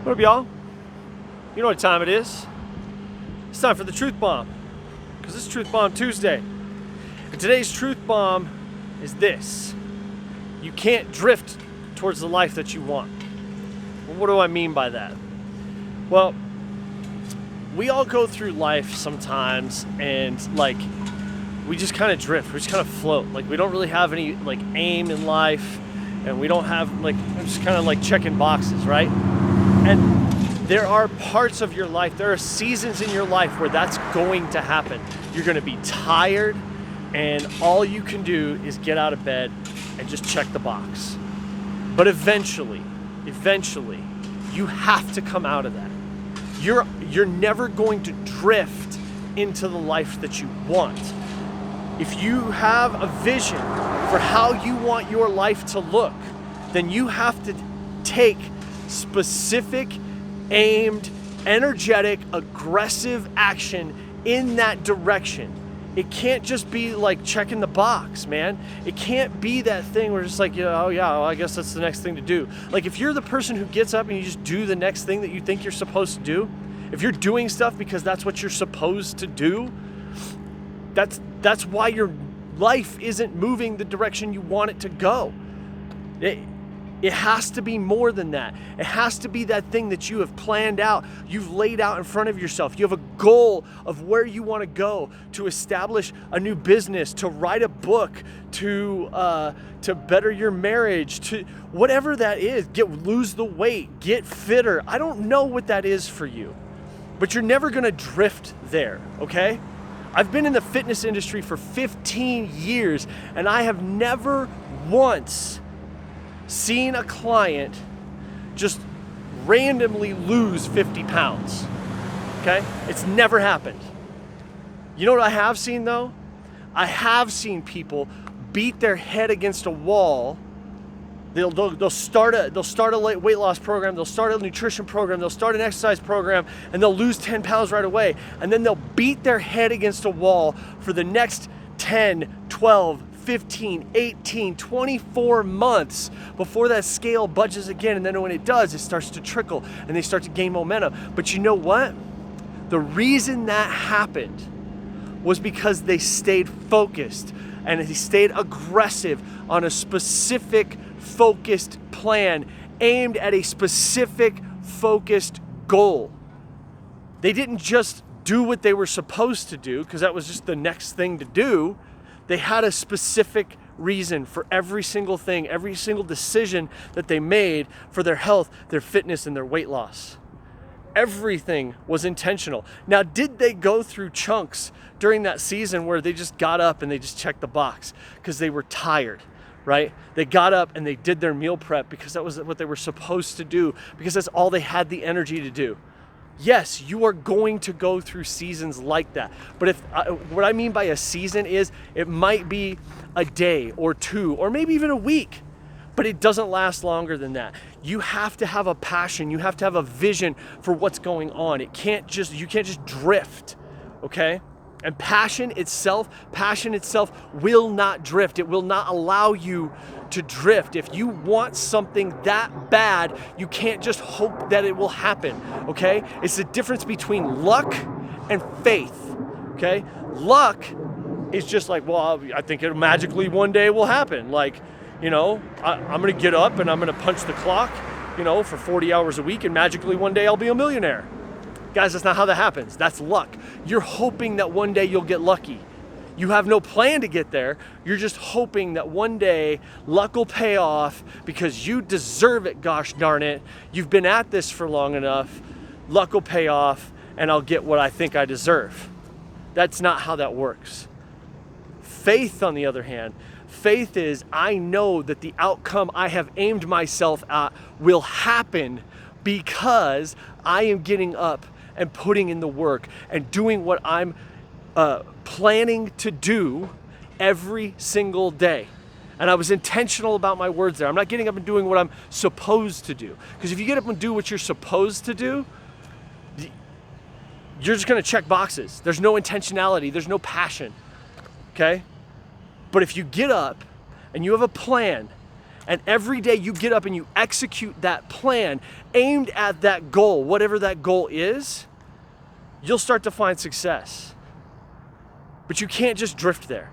What up, y'all? You know what time it is. It's time for the Truth Bomb, because it's Truth Bomb Tuesday. And today's Truth Bomb is this. You can't drift towards the life that you want. Well, what do I mean by that? Well, we all go through life sometimes and we just kind of drift. We just kind of float. We don't really have any aim in life, and we don't have we're just kind of checking boxes, right? And there are parts of your life, there are seasons in your life where that's going to happen. You're going to be tired, and all you can do is get out of bed and just check the box. But eventually, you have to come out of that. You're never going to drift into the life that you want. If you have a vision for how you want your life to look, then you have to take specific, aimed, energetic, aggressive action in that direction. It can't just be checking the box, man. It can't be that thing where it's oh yeah, well, I guess that's the next thing to do. If you're the person who gets up and you just do the next thing that you think you're supposed to do, if you're doing stuff because that's what you're supposed to do, that's why your life isn't moving the direction you want it to go. It has to be more than that. It has to be that thing that you have planned out, you've laid out in front of yourself. You have a goal of where you want to go, to establish a new business, to write a book, to better your marriage, to whatever that is. Lose the weight, get fitter. I don't know what that is for you, but you're never going to drift there, okay? I've been in the fitness industry for 15 years, and I have never once seen a client just randomly lose 50 pounds, okay? It's never happened. You know what I have seen though? I have seen people beat their head against a wall. They'll start a weight loss program, they'll start a nutrition program, they'll start an exercise program, and they'll lose 10 pounds right away. And then they'll beat their head against a wall for the next 10, 12, 15, 18, 24 months before that scale budges again. And then when it does, it starts to trickle and they start to gain momentum. But you know what? The reason that happened was because they stayed focused and they stayed aggressive on a specific focused plan aimed at a specific focused goal. They didn't just do what they were supposed to do because that was just the next thing to do. They had a specific reason for every single thing, every single decision that they made for their health, their fitness, and their weight loss. Everything was intentional. Now, did they go through chunks during that season where they just got up and they just checked the box because they were tired, right? They got up and they did their meal prep because that was what they were supposed to do, because that's all they had the energy to do. Yes, you are going to go through seasons like that. But what I mean by a season is it might be a day or two or maybe even a week, but it doesn't last longer than that. You have to have a passion. You have to have a vision for what's going on. You can't just drift, okay? And passion itself will not drift. It will not allow you to drift. If you want something that bad, you can't just hope that it will happen, okay? It's the difference between luck and faith, okay? Luck is just well, I think it magically one day will happen. I'm gonna get up and I'm gonna punch the clock, for 40 hours a week, and magically one day I'll be a millionaire. Guys, that's not how that happens. That's luck. You're hoping that one day you'll get lucky. You have no plan to get there. You're just hoping that one day luck will pay off because you deserve it, gosh darn it. You've been at this for long enough. Luck will pay off and I'll get what I think I deserve. That's not how that works. Faith, on the other hand, faith is I know that the outcome I have aimed myself at will happen because I am getting up and putting in the work and doing what I'm planning to do every single day. And I was intentional about my words there. I'm not getting up and doing what I'm supposed to do. Because if you get up and do what you're supposed to do, you're just gonna check boxes. There's no intentionality, there's no passion, okay? But if you get up and you have a plan and every day you get up and you execute that plan aimed at that goal, whatever that goal is, you'll start to find success. But you can't just drift there.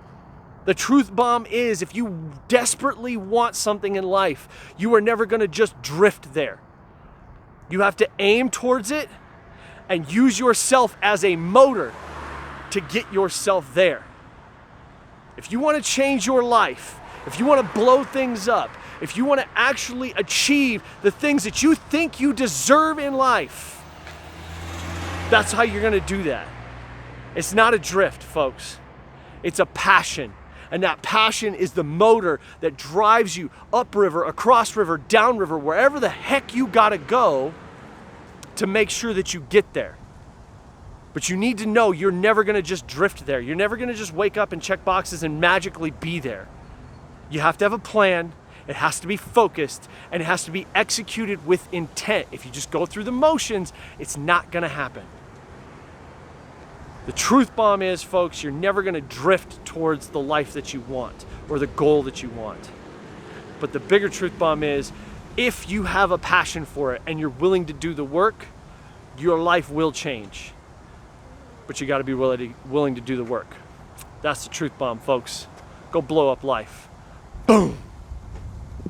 The truth bomb is, if you desperately want something in life, you are never going to just drift there. You have to aim towards it and use yourself as a motor to get yourself there. If you want to change your life, if you want to blow things up, if you want to actually achieve the things that you think you deserve in life, that's how you're going to do that. It's not a drift, folks. It's a passion. And that passion is the motor that drives you upriver, across river, downriver, wherever the heck you gotta go to make sure that you get there. But you need to know you're never gonna just drift there. You're never gonna just wake up and check boxes and magically be there. You have to have a plan, it has to be focused, and it has to be executed with intent. If you just go through the motions, it's not gonna happen. The truth bomb is, folks, you're never gonna drift towards the life that you want or the goal that you want. But the bigger truth bomb is, if you have a passion for it and you're willing to do the work, your life will change. But you gotta be willing to do the work. That's the truth bomb, folks. Go blow up life. Boom.